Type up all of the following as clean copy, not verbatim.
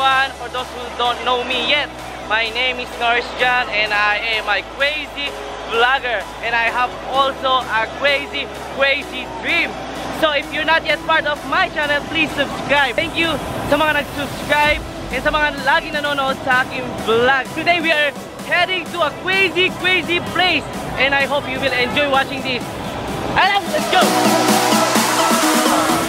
everyone, for those who don't know me yet, my name is Norris John and I am a crazy vlogger and I have also a crazy dream. So if you're not yet part of my channel, please subscribe. Thank you sa mga nag-subscribe and sa mga laging nanonood sa aking vlog. Today we are heading to a crazy place and I hope you will enjoy watching this. Let's go!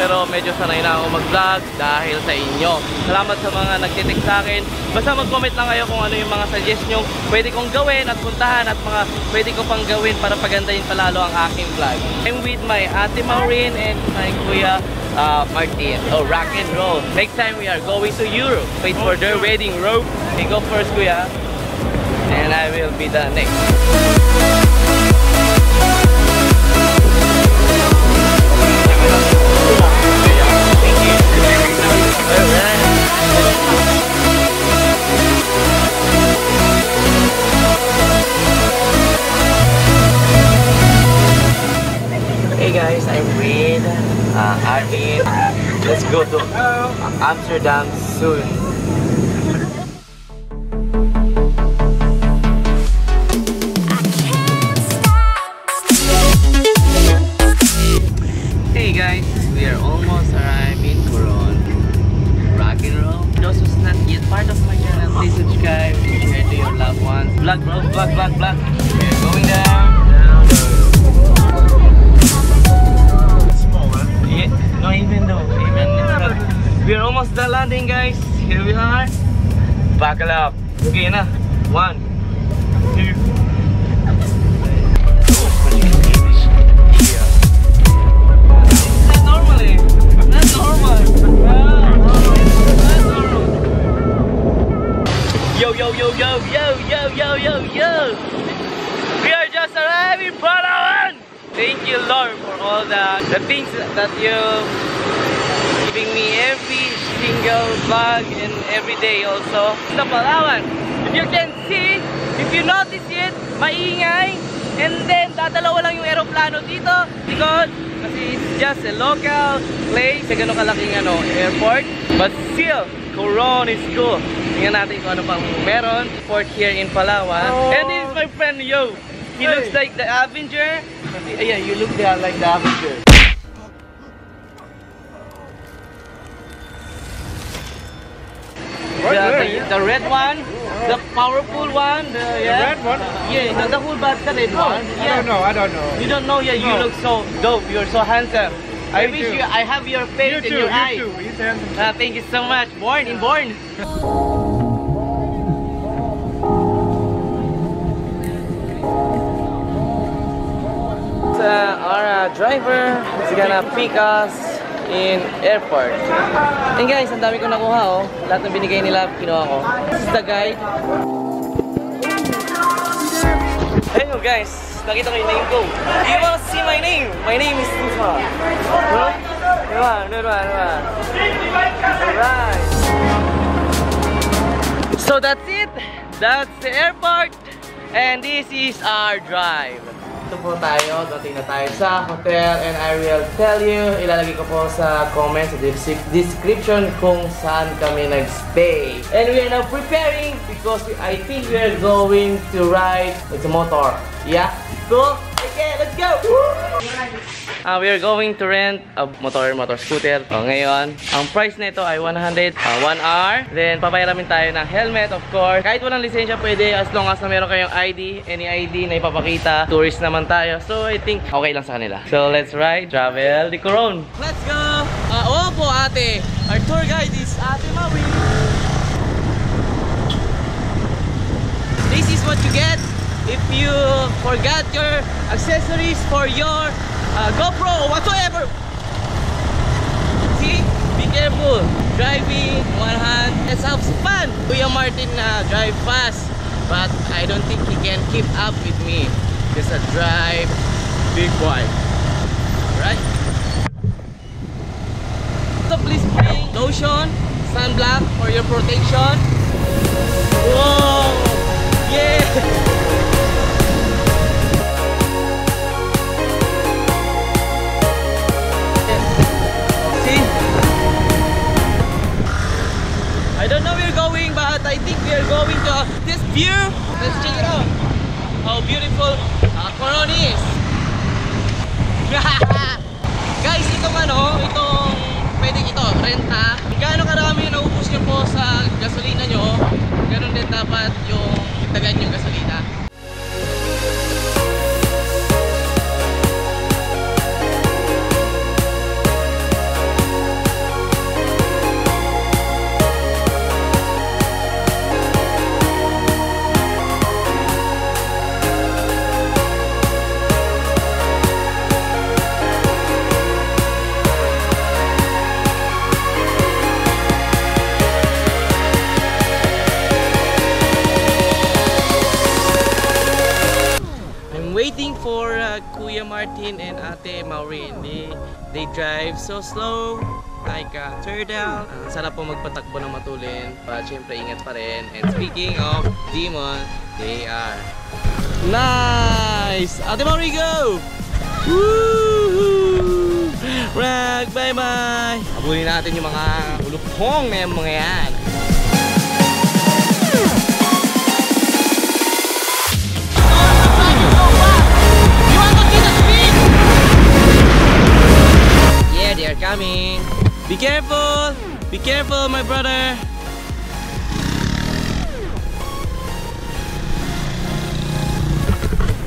Pero medyo sanay na ako mag-vlog dahil sa inyo. Salamat sa mga nagtitik sa akin. Basta mag-comment lang kayo kung ano yung mga suggest nyo pwede kong gawin at puntahan at mga pwede ko pang gawin para pagandahin palalo ang aking vlog. I'm with my Ate Maureen and my Kuya Martin. Oh, rock and roll. Next time we are going to Europe. Wait for their wedding robe. Okay, go first, Kuya. And I will be the next. Hey guys, I'm with Armin. Let's go to Amsterdam soon. Hey guys, we are almost arrived in Coron. Rock and roll. Those who's not yet part of my channel, please subscribe and share to your loved ones. Vlog bro, vlog. We're going down. No, even it's not. We're almost done landing, guys. Here we are. Buckle up. Okay na. 1, 2. Not normally. Not normal. Yo. We are just arriving, Palawan. Thank you, Lord, for all the things that you giving me every single vlog and every day also. Sa Palawan, if you can see, if you notice it, maingay. And then, dadalawa lang yung aeroplano dito because kasi it's just a local place. May ganun kalaking airport. But still, Coron is cool. Tingnan natin kung ano pang meron. Port here in Palawan. Oh. And this is my friend, Yo. He looks like the Avenger. Yeah, you look like the Avenger. The red one, the powerful one, the red one? Yeah, the whole bad the red one. Yeah. I don't know. You don't know? Yeah, you look so dope. You're so handsome. I wish I have your face and your eyes. You too. He's handsome. Thank you so much. Born. Our driver is gonna pick us in airport. And guys, ang dami ko nakuha oh. Lahat ng binigay nila, kinuha ko. This is the guide. Hello guys, nakita ko yung name ko. Do you wanna see my name? My name is Tufa. Alright. So that's it. That's the airport. And this is our drive. Ito po tayo, dating na tayo sa hotel and I will tell you, ilalagay ko po sa comments, sa description kung saan kami nag-stay. And we are now preparing because I think we are going to ride with a motor. Yeah? Cool? Okay, let's go! We are going to rent a motor scooter. Ngayon, ang price nito ay 100, 1 hour. Then, papayaramin tayo ng helmet, of course. Kahit walang lisensya, pwede as long as na meron kayong ID, any ID na ipapakita. Tourist naman tayo. So, I think okay lang sa kanila. So, let's ride, travel the Coron. Let's go! Opo, ate. Our tour guide is Ate Maui. This is what you get if you forgot your accessories for your GoPro, whatsoever. See? Be careful. Driving, one hand. Let's have some fun. Kuya Martin drive fast, but I don't think he can keep up with me. Just a drive big boy. Right? So please bring lotion, sunblock for your protection. Whoa! Yeah! I don't know where we're going, but I think we are going to this view. Let's check it out. How beautiful Coron is. Guys, itong pwede ito, renta. Gaano karami yung naubos nyo po sa gasolina nyo, ganun din dapat yung tagan yung gasolina. Waiting for Kuya Martin and Ate Maureen. They drive so slow, like turtle. Sarap po magpatakbo ng matulin, but syempre ingat pa rin. And speaking of demon, they are nice. Ate Maureen, go! Woohoo! Rag, bye bye. Abulin natin yung mga ulupong na yung mga yan. They are coming. Be careful! Be careful, my brother!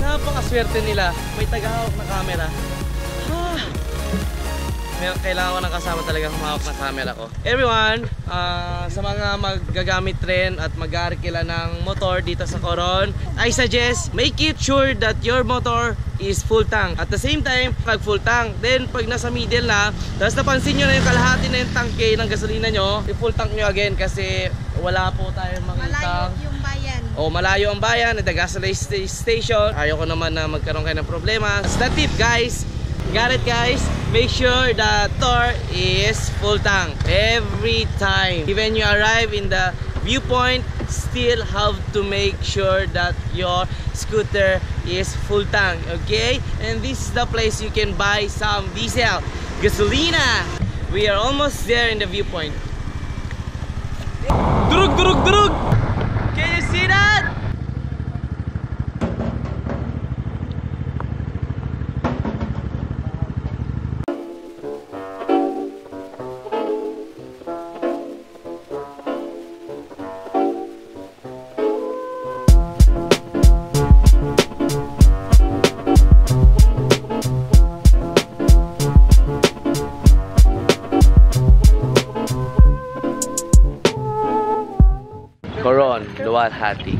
Napakaswerte nila. May tagahawak na camera. Kailangan ko ng kasama talaga humawak ng camera ko. Everyone, sa mga magagamit rin at mag-aarkila ng motor dito sa Coron, I suggest make it sure that your motor is full tank. At the same time, pag full tank, then pag nasa middle na, tapos napansin nyo na yung kalahati na yung tangke ng gasolina nyo, i-full tank nyo again kasi wala po tayong makita. Malayo yung bayan. O malayo ang bayan at the gasoline station. Ayoko naman na magkaroon kayo ng problema. That's the tip, guys. Got it, guys? Make sure the door is full tank every time. Even you arrive in the viewpoint, still have to make sure that your scooter is full tank, okay? And this is the place you can buy some diesel gasolina. We are almost there in the viewpoint. Durug, durug, durug! Can you see that? Coron, Luwalhati.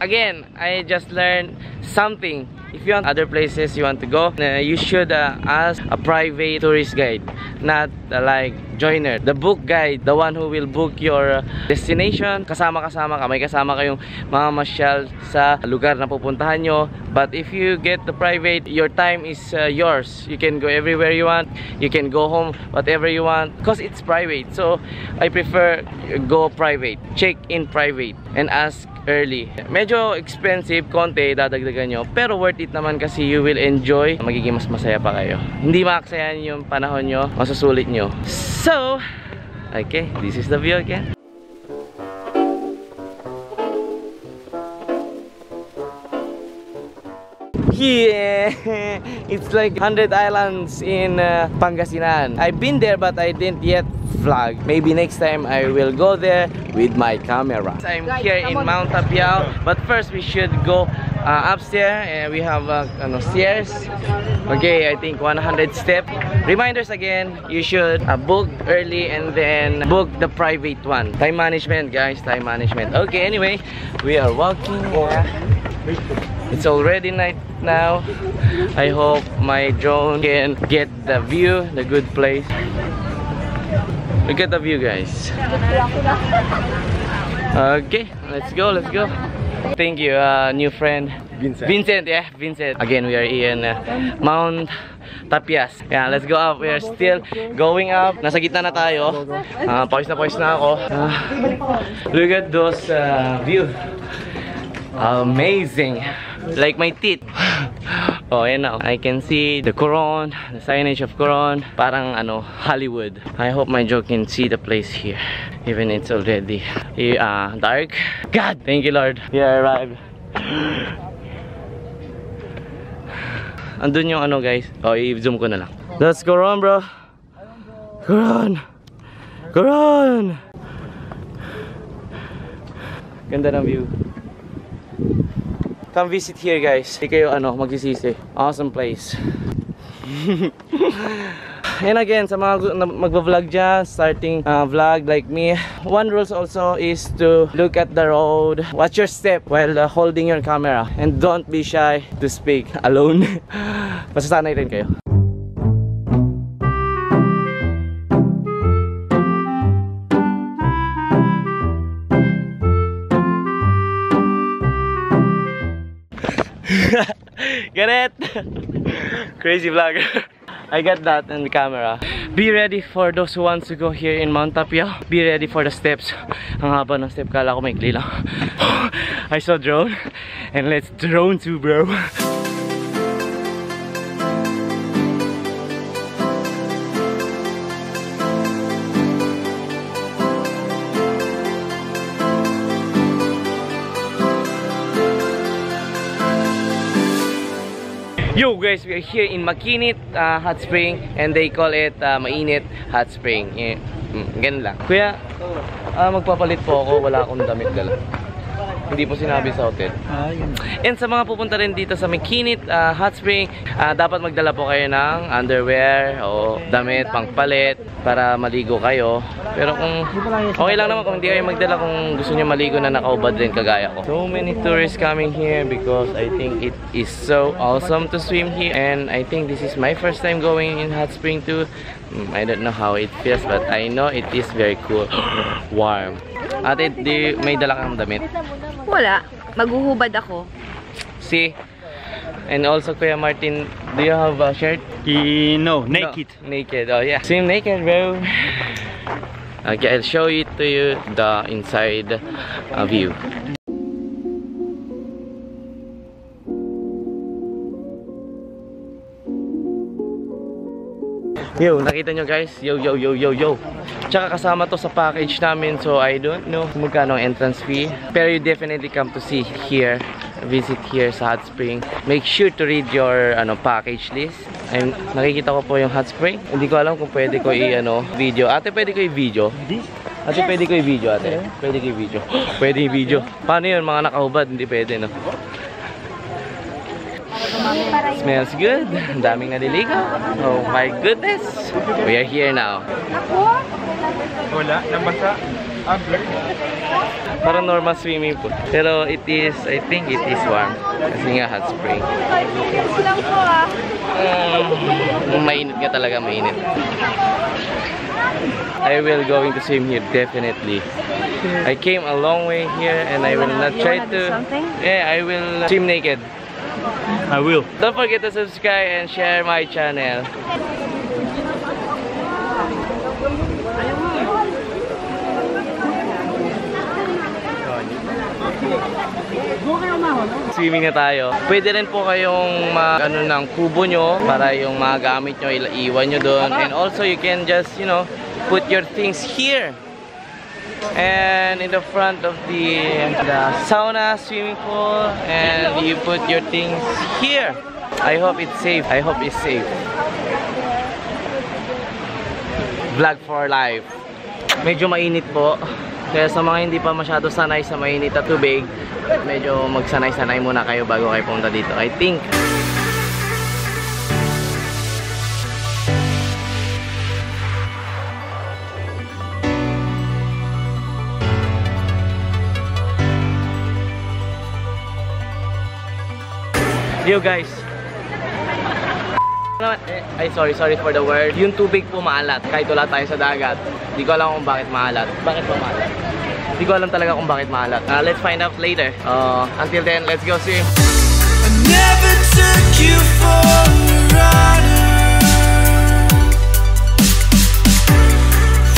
Again, I just learned something. If you want other places you want to go, you should ask a private tourist guide, not like joiner. The book guide, the one who will book your destination, kasama-kasama ka, may kasama kayong mamamasyal sa lugar na pupuntahan nyo. But if you get the private, your time is yours. You can go everywhere you want, you can go home whatever you want, because it's private. So I prefer go private, check in private and ask early. Medyo expensive, konti dadagdagan nyo, pero worth it naman kasi you will enjoy. Magiging mas masaya pa kayo. Hindi makaksayan yung panahon nyo, masusulit nyo. So, okay, this is the view again. Yeah, it's like 100 islands in Pangasinan. I've been there but I didn't yet vlog. Maybe next time I will go there with my camera. I'm here in Mount Tapiao, but first we should go upstairs and we have stairs. Okay, I think 100 steps. Reminders again, you should book early and then book the private one. Time management, guys, time management. Okay, anyway, we are walking. It's already night now. I hope my drone can get the view, the good place. Look at the view, guys. Okay, let's go, let's go. Thank you, new friend. Vincent, yeah, Vincent. Again, we are in Mount Tapias. Yeah, let's go up. We are still going up. Nasa gitna na tayo. Pawis na ako. Look at those view. Amazing. Like my teeth. Oh, and now I can see the Coron, the signage of Coron. Parang ano, Hollywood. I hope my Joe can see the place here, even it's already dark. God, thank you Lord. We arrived. Andun yung ano guys. Oh, i-zoom ko na lang. That's Coron, bro. Coron. Coron. Ganda ng view. Come visit here guys. Hindi kayo ano, magsisisi. Awesome place. And again, sa mga magva-vlog dyan, starting vlog like me, one rule also is to look at the road, watch your step while holding your camera, and don't be shy to speak alone. Masasanay rin kayo. Get it? Crazy vlogger. I got that in the camera. Be ready for those who wants to go here in Mount Tapia. Be ready for the steps. Ang haba ng step, kala ko maikli lang. I saw drone, and let's drone too, bro. Yo guys, we are here in Makinit Hot Spring, and they call it Mainit Hot Spring. Ganun lang. Kuya, magpapalit po ako, wala akong damit dala. Hindi po sinabi sa hotel. And sa mga pupunta rin dito sa Makinit Hot Spring, dapat magdala po kayo ng underwear o damit pangpalit para maligo kayo. Pero kung okay lang naman kung hindi kayo magdala, kung gusto niyo maligo na nakaubad din kagaya ko. So many tourists coming here because I think it is so awesome to swim here, and I think this is my first time going in Hot Spring too. I don't know how it feels, but I know it is very cool. Warm. Ate, may dala kang damit? Wala. Maghuhubad ako. See? And also, Kuya Martin, do you have a shirt? No, naked. No, naked, oh yeah. Swim naked, bro. Okay, I'll show it to you, the inside view. Yo, nakita nyo guys? Yo. Tsaka kasama to sa package namin, so I don't know kung magkano ang entrance fee. Pero you definitely come to see here, visit here sa Hot Spring. Make sure to read your package list. Nakikita ko po yung Hot Spring. Hindi ko alam kung pwede ko video. Ate, pwede ko i-video? Ate, pwede ko i-video, ate? Pwede ko i-video. Pwede i-video. Paano yun? Mga nakahubad, hindi pwede, no? Smells good. Ang daming naliligaw. Oh my goodness. We are here now. Wala, nabasa. Parang normal swimming pool. Pero it is, I think it is warm. Kasi nga hot spring. Mainit nga talaga, mainit. I will going to swim here definitely. I came a long way here and I will not try to. Yeah, I will swim naked. I will. Don't forget to subscribe and share my channel. Swimming na tayo. Pwede rin po kayong ng kubo nyo para yung mga gamit nyo iwan nyo doon. And also you can just, put your things here. And in the front of the sauna, swimming pool, and you put your things here. I hope it's safe. I hope it's safe. Vlog for life. Medyo mainit po. Kaya sa mga hindi pa masyado sanay sa mainit at tubig, medyo magsanay-sanay muna kayo bago kayo pumunta dito, I think. Yo guys. Ay, sorry for the word. Yung tubig po maalat kahit wala tayo sa dagat. Hindi ko alam kung bakit maalat. Bakit ba maalat? Hindi ko alam talaga kung bakit maalat. Let's find out later. Until then, let's go swim. I never took you for a ride.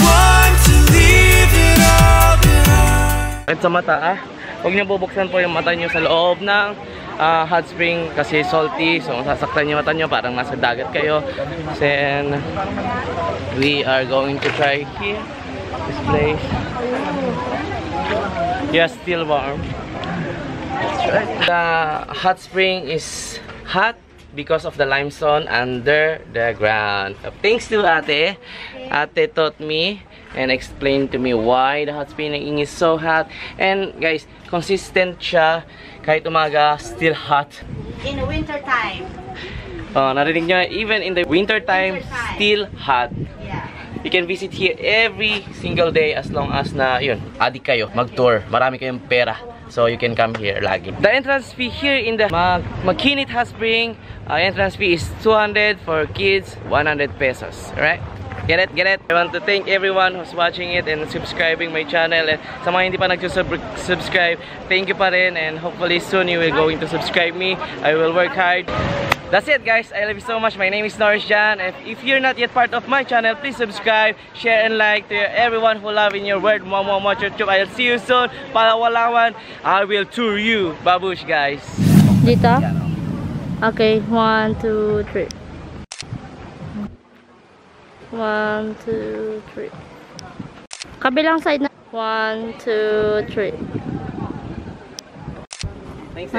Want to leave it all behind. At sa mata, huwag niyo bubuksan po yung mata niyo sa loob ng hot spring kasi salty. So, sasaktan yung mata nyo, parang nasa dagat kayo. Then, we are going to try here, this place. Yeah, still warm. The hot spring is hot because of the limestone under the ground. Thanks to Ate. Ate taught me and explained to me why the hot spring is so hot. And guys, consistent siya kahit umaga, still hot. In the winter time. Oh, narinig nyo, even in the winter time, still hot. Yeah. You can visit here every single day as long as na, yun, adik kayo, mag-tour. Marami kayong pera. So, you can come here lagi. The entrance fee here in the McKinley Hot Spring, entrance fee is 200 for kids, 100 pesos. Alright? Get it? Get it? I want to thank everyone who's watching it and subscribing my channel. And sa mga hindi pa nag-subscribe, thank you pa rin. And hopefully soon you will going to subscribe me. I will work hard. That's it, guys. I love you so much. My name is Norris Jan. If you're not yet part of my channel, please subscribe, share, and like to everyone who love in your word. Momo Chup. I'll see you soon. Palawalawan, I will tour you. Babush, guys. Dito? Okay, 1, 2, 3. 1, 2, 3. Kabilang side na. 1, 2, 3. Thanks,